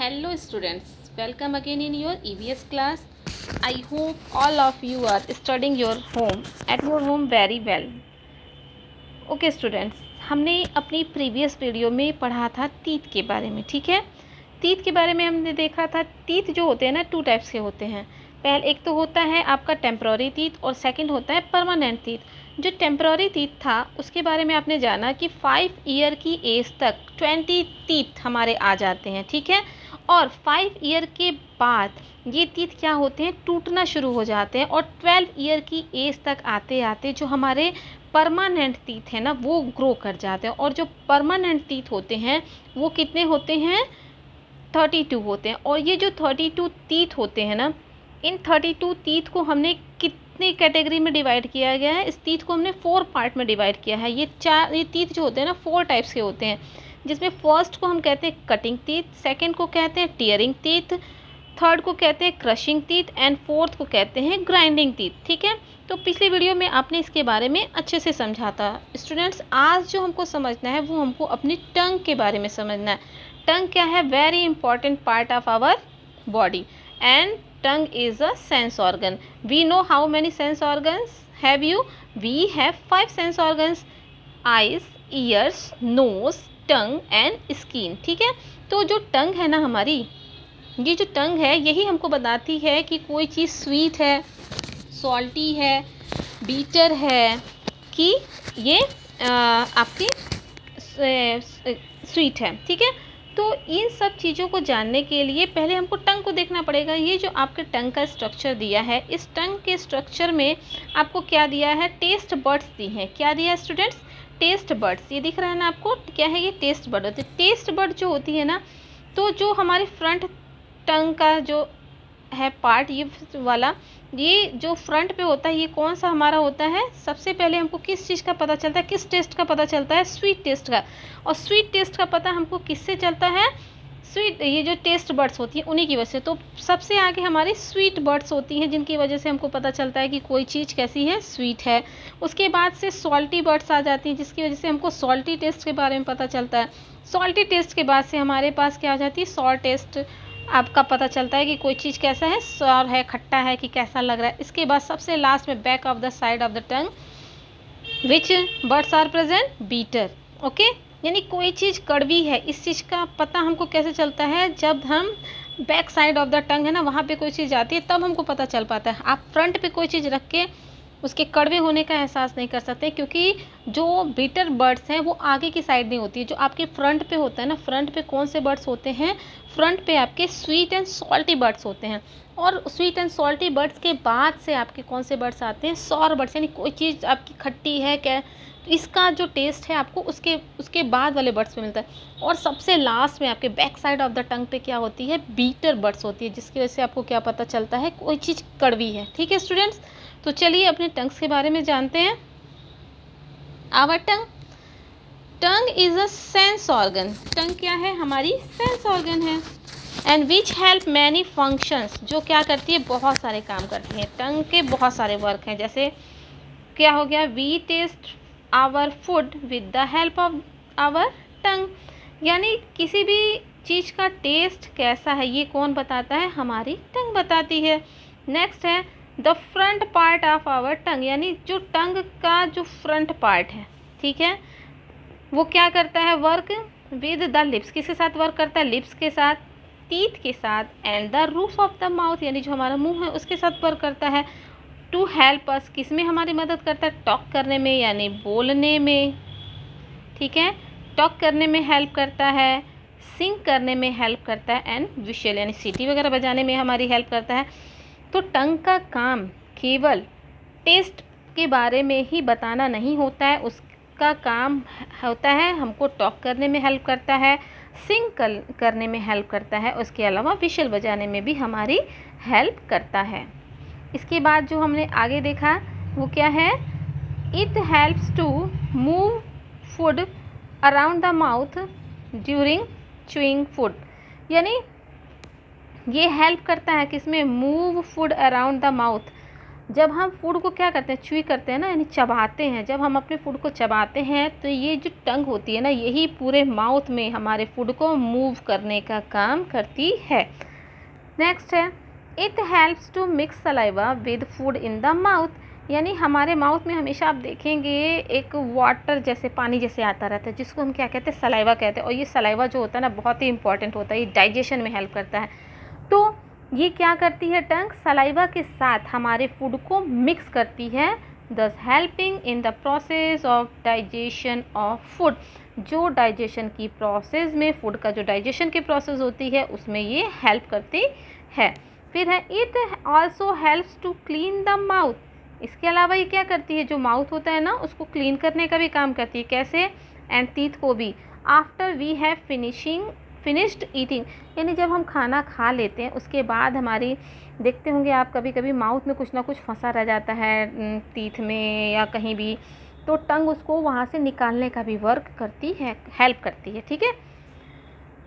Hello students, welcome again in your EVS class. I hope all of you are studying your home at your home very well. Okay students, हमने अपनी previous video में पढ़ा था तीत के बारे में. ठीक है, तीत के बारे में हमने देखा था. तीत जो होते हैं ना, टू टाइप्स के होते हैं. पहले एक तो होता है आपका टेम्प्रोरी तीत और सेकंड होता है परमानेंट तीत. जो टेम्प्रोरी तीत था उसके बारे में आपने जाना कि 5 ईयर की एज तक 20 तीत हमारे आ जाते हैं. ठीक है, और 5 ईयर के बाद ये तीत क्या होते हैं, टूटना शुरू हो जाते हैं. और 12 ईयर की एज तक आते आते जो हमारे परमानेंट तीत है ना, वो ग्रो कर जाते हैं. और जो परमानेंट तीत होते हैं वो कितने होते हैं, 32 होते हैं. और ये जो 32 तीत होते हैं ना, इन 32 तीत को हमने कितनी कैटेगरी में डिवाइड किया गया है, इस तीत को हमने 4 पार्ट में डिवाइड किया है. ये तीत जो होते हैं ना 4 टाइप्स के होते हैं, जिसमें फर्स्ट को हम कहते हैं कटिंग तीत, सेकंड को कहते हैं टीयरिंग तीत, थर्ड को कहते हैं क्रशिंग तीत एंड फोर्थ को कहते हैं ग्राइंडिंग तीत. ठीक है, तो पिछली वीडियो में आपने इसके बारे में अच्छे से समझा था. स्टूडेंट्स, आज जो हमको समझना है वो हमको अपनी टंग के बारे में समझना है. टंग क्या है, very important part of our body. And tongue is a sense organ. We know how many sense organs have you. We have 5 sense organs: eyes, ears, nose, tongue and skin. ठीक है, तो जो टंग है ना हमारी, ये जो टंग है यही हमको बताती है कि कोई चीज़ स्वीट है, सॉल्टी है, बीटर है, कि ये आपकी स्वीट है. ठीक है, तो इन सब चीज़ों को जानने के लिए पहले हमको टंग को देखना पड़ेगा. ये जो आपके टंग का स्ट्रक्चर दिया है, इस टंग के स्ट्रक्चर में आपको क्या दिया है, टेस्ट बड्स दी हैं. क्या दिया है स्टूडेंट्स, टेस्ट बड्स. ये दिख रहा है ना आपको, क्या है ये, टेस्ट बड होती है. टेस्ट बड जो होती है ना, तो जो हमारे फ्रंट टंग का जो है पार्ट, ये वाला, ये जो फ्रंट पे होता है, ये कौन सा हमारा होता है, सबसे पहले हमको किस चीज़ का पता चलता है, किस टेस्ट का पता चलता है, स्वीट टेस्ट का. और स्वीट टेस्ट का पता हमको किससे चलता है, स्वीट, ये जो टेस्ट बड्स होती है उन्हीं की वजह से. तो सबसे आगे हमारी स्वीट बड्स होती हैं, जिनकी वजह से हमको पता चलता है कि कोई चीज़ कैसी है, स्वीट है. उसके बाद से सॉल्टी बड्स आ जाती हैं, जिसकी वजह से हमको सॉल्टी टेस्ट के बारे में पता चलता है. सॉल्टी टेस्ट के बाद से हमारे पास क्या आ जाती है, सॉर टेस्ट. आपका पता चलता है कि कोई चीज़ कैसा है, सॉर है, खट्टा है, कि कैसा लग रहा है. इसके बाद सबसे लास्ट में back of the side of the tongue which buds are present, bitter. Okay, यानी कोई चीज़ कड़वी है, इस चीज़ का पता हमको कैसे चलता है, जब हम बैक साइड ऑफ द टंग है ना, वहाँ पे कोई चीज़ आती है तब हमको पता चल पाता है. आप फ्रंट पे कोई चीज़ रख के उसके कड़वे होने का एहसास नहीं कर सकते, क्योंकि जो बीटर बर्ड्स हैं वो आगे की साइड नहीं होती है. जो आपके फ्रंट पे होता है ना, फ्रंट पे कौन से बर्ड्स होते हैं, फ्रंट पे आपके स्वीट एंड सॉल्टी बर्ड्स होते हैं. और स्वीट एंड सॉल्टी बर्ड्स के बाद से आपके कौन से बर्ड्स आते हैं, सॉर बर्ड्स. यानी कोई चीज़ आपकी खट्टी है क्या, तो इसका जो टेस्ट है आपको उसके बाद वाले बर्ड्स पे मिलता है. और सबसे लास्ट में आपके बैक साइड ऑफ द टंग पे क्या होती है, बीटर बर्ड्स होती है, जिसकी वजह से आपको क्या पता चलता है, कोई चीज़ कड़वी है. ठीक है स्टूडेंट्स, तो चलिए अपने टंग्स के बारे में जानते हैं. Our tongue is a sense organ. Tongue क्या है, हमारी सेंस ऑर्गन है. And which help many functions, जो क्या करती है, बहुत सारे काम करती है. टंग के बहुत सारे वर्क हैं. जैसे क्या हो गया, we taste our food with the help of our tongue. यानी किसी भी चीज़ का टेस्ट कैसा है ये कौन बताता है, हमारी टंग बताती है. नेक्स्ट है the front part of our tongue. यानी जो टंग का जो फ्रंट पार्ट है, ठीक है, वो क्या करता है, वर्क विद द लिप्स. किसके साथ वर्क करता है, लिप्स के साथ, टीथ के साथ, and the roof of the mouth, यानी जो हमारा मुंह है उसके साथ वर्क करता है. टू हेल्प अस, किस में हमारी मदद करता है, टॉक करने में, यानी बोलने में. ठीक है, टॉक करने में हेल्प करता है, सिंग करने में हेल्प करता है, एंड विशल यानी सीटी वगैरह बजाने में हमारी हेल्प करता है. तो टंग का काम केवल टेस्ट के बारे में ही बताना नहीं होता है, उसका काम होता है हमको टॉक करने में हेल्प करता है, सिंग करने में हेल्प करता है, उसके अलावा विशल बजाने में भी हमारी हेल्प करता है. इसके बाद जो हमने आगे देखा वो क्या है, it helps to move food around the mouth during chewing food. यानी ये हेल्प करता है किसमें, move food around the mouth. जब हम फूड को क्या करते हैं, च्यूई करते हैं ना, यानी चबाते हैं, जब हम अपने फूड को चबाते हैं तो ये जो टंग होती है ना, यही पूरे माउथ में हमारे फूड को मूव करने का काम करती है। नेक्स्ट है, it helps to mix saliva with food in the mouth, यानी हमारे माउथ में हमेशा आप देखेंगे एक वाटर जैसे, पानी जैसे आता रहता है, जिसको हम क्या कहते हैं, सलाइवा कहते हैं। और ये सलाइवा जो होता है ना, बहुत ही इंपॉर्टेंट होता है, ये डाइजेशन में हेल्प करता है। तो ये क्या करती है, टंग सलाइवा के साथ हमारे फूड को मिक्स करती है, दस helping in the process of digestion of food, जो डाइजेशन की प्रोसेस में, फूड का जो डाइजेशन की प्रोसेस होती है उसमें ये हेल्प करती है। फिर है, it also helps to clean the mouth, इसके अलावा ये क्या करती है, जो माउथ होता है ना उसको क्लीन करने का भी काम करती है। कैसे, एंड टीथ को भी। After we have finished eating, यानी जब हम खाना खा लेते हैं उसके बाद हमारी, देखते होंगे आप कभी कभी माउथ में कुछ ना कुछ फंसा रह जाता है टीथ में या कहीं भी, तो टंग उसको वहाँ से निकालने का भी वर्क करती है, हेल्प करती है। ठीक है।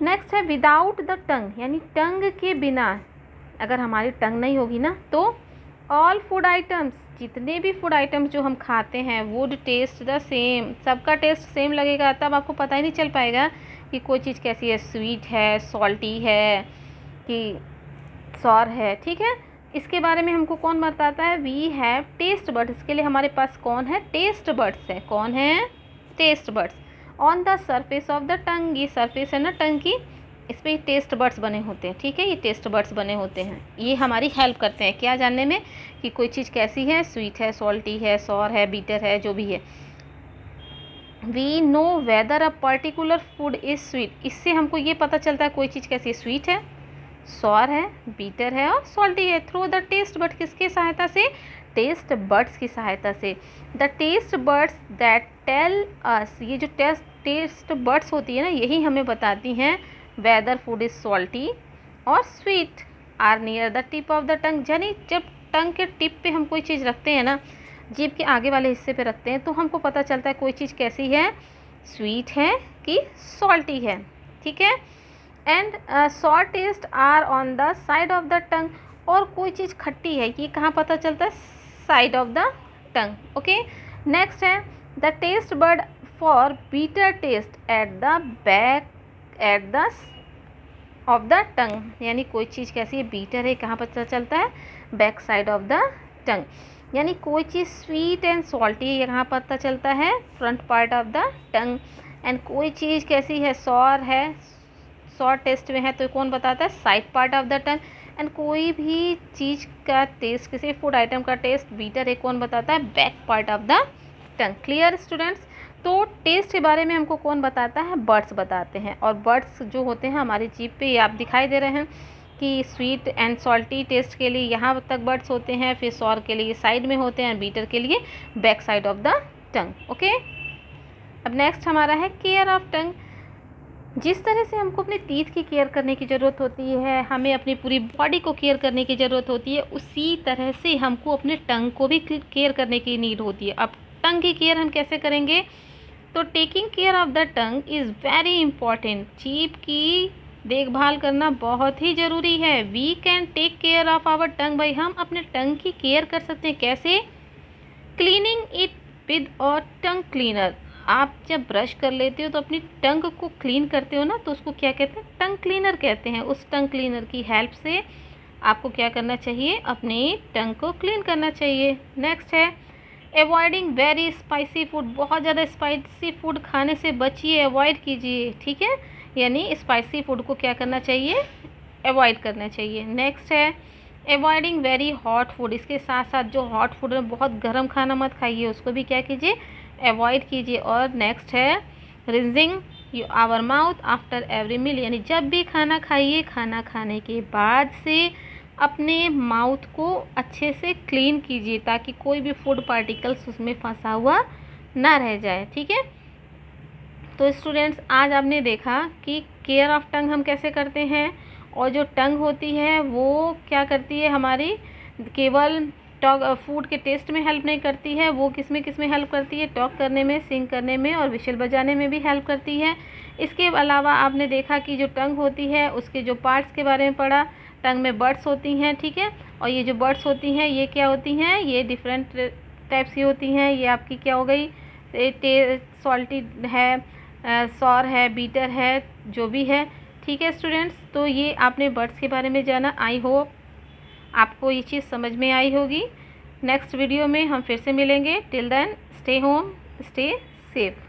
नेक्स्ट है, विदाउट द टंग, यानी टंग के बिना, अगर हमारी टंग नहीं होगी ना तो ऑल फूड आइटम्स, जितने भी फूड आइटम्स जो हम खाते हैं, वुड टेस्ट द सेम, सबका टेस्ट सेम लगेगा। तब आपको पता ही नहीं चल पाएगा कि कोई चीज़ कैसी है, स्वीट है, सॉल्टी है कि सॉर है। ठीक है। इसके बारे में हमको कौन बताता है, वी हैव टेस्ट बड्स, इसके लिए हमारे पास कौन है, टेस्ट बड्स है। कौन है, taste buds. On the surface of the टंग, ये सरफेस है ना टंग की, इस पर टेस्ट बड्स बने होते हैं। ठीक है, ये टेस्ट बड्स बने होते हैं, ये हमारी हेल्प करते हैं क्या जानने में, कि कोई चीज़ कैसी है, स्वीट है, सॉल्टी है, सॉर है, बीटर है, जो भी है। We know whether a particular food is sweet, इससे हमको ये पता चलता है कोई चीज़ कैसी है, स्वीट है, सॉर है, बीटर है और सॉल्टी है, थ्रू द टेस्ट बड, किसकी सहायता से, टेस्ट बड्स की सहायता से। The taste buds that tell us, ये जो टेस्ट बड्स होती है ना, यही हमें बताती हैं वेदर फूड इज़ सॉल्टी और sweet, are near the tip of the tongue, यानी जब टंग के टिप पे हम कोई चीज़ रखते हैं ना, जीभ के आगे वाले हिस्से पे रखते हैं, तो हमको पता चलता है कोई चीज़ कैसी है, स्वीट है कि सॉल्टी है। ठीक है। And sour taste are on the side of the tongue, और कोई चीज़ खट्टी है, ये कहाँ पता चलता है, side of the tongue. Okay. Next है, the taste bud for bitter taste at the back at the of the tongue, यानी कोई चीज़ कैसी है, बीटर है, कहाँ पता चलता है, back side of the tongue, यानी कोई चीज़ स्वीट एंड सॉल्टी है, कहाँ पता चलता है, front part of the tongue. And कोई चीज़ कैसी है, सॉर है, सॉर टेस्ट में है, तो कौन बताता है, side part of the tongue. And कोई भी चीज़ का टेस्ट, किसी फूड आइटम का टेस्ट बीटर है, कौन बताता है, back part of the tongue. Clear students. तो टेस्ट के बारे में हमको कौन बताता है, बर्ड्स बताते हैं, और बर्ड्स जो होते हैं हमारी जीभ पे, ये आप दिखाई दे रहे हैं कि स्वीट एंड सॉल्टी टेस्ट के लिए यहाँ तक बर्ड्स होते हैं, फिर सॉर के लिए साइड में होते हैं, बीटर के लिए back side of the tongue. Okay. अब नेक्स्ट हमारा है केयर ऑफ टंग। जिस तरह से हमको अपने टीथ की केयर करने की ज़रूरत होती है, हमें अपनी पूरी बॉडी को केयर करने की ज़रूरत होती है, उसी तरह से हमको अपने टंग को भी केयर करने की नीड होती है। अब टंग की केयर हम कैसे करेंगे, तो taking care of the tongue is very important, जीभ की देखभाल करना बहुत ही ज़रूरी है। We can take care of our tongue, भाई हम अपने टंग की केयर कर सकते हैं, कैसे, cleaning it with a tongue cleaner, आप जब ब्रश कर लेते हो तो अपनी टंग को क्लीन करते हो ना, तो उसको क्या कहते हैं, टंग क्लीनर कहते हैं। उस टंग क्लीनर की हेल्प से आपको क्या करना चाहिए, अपनी टंग को क्लीन करना चाहिए। नेक्स्ट है, अवॉइडिंग वेरी स्पाइसी फूड, बहुत ज़्यादा स्पाइसी फूड खाने से बचिए, अवॉइड कीजिए। ठीक है, यानी स्पाइसी फूड को क्या करना चाहिए, अवॉइड करना चाहिए। नेक्स्ट है, अवॉइडिंग वेरी हॉट फूड, इसके साथ साथ जो हॉट फूड है, बहुत गर्म खाना मत खाइए, उसको भी क्या कीजिए, अवॉइड कीजिए। और नेक्स्ट है, rinsing our mouth after every meal, यानी जब भी खाना खाइए, खाना खाने के बाद से अपने माउथ को अच्छे से क्लीन कीजिए, ताकि कोई भी फूड पार्टिकल्स उसमें फंसा हुआ ना रह जाए। ठीक है। तो स्टूडेंट्स, आज आपने देखा कि केयर ऑफ टंग हम कैसे करते हैं, और जो टंग होती है वो क्या करती है, हमारी केवल टॉक फूड के टेस्ट में हेल्प नहीं करती है, वो किस में हेल्प करती है, टॉक करने में, सिंग करने में और विशल बजाने में भी हेल्प करती है। इसके अलावा आपने देखा कि जो टंग होती है उसके जो पार्ट्स के बारे में पढ़ा, टंग में बर्ड्स होती हैं, ठीक है। और ये जो बर्ड्स होती हैं ये क्या होती हैं, ये डिफरेंट टाइप्स की होती हैं। ये आपकी क्या हो गई, सॉल्टी है, सॉर है, बीटर है, जो भी है, ठीक है स्टूडेंट्स। तो ये आपने बर्ड्स के बारे में जाना। आई होप आपको ये चीज़ समझ में आई होगी। नेक्स्ट वीडियो में हम फिर से मिलेंगे। Till then stay home, stay safe.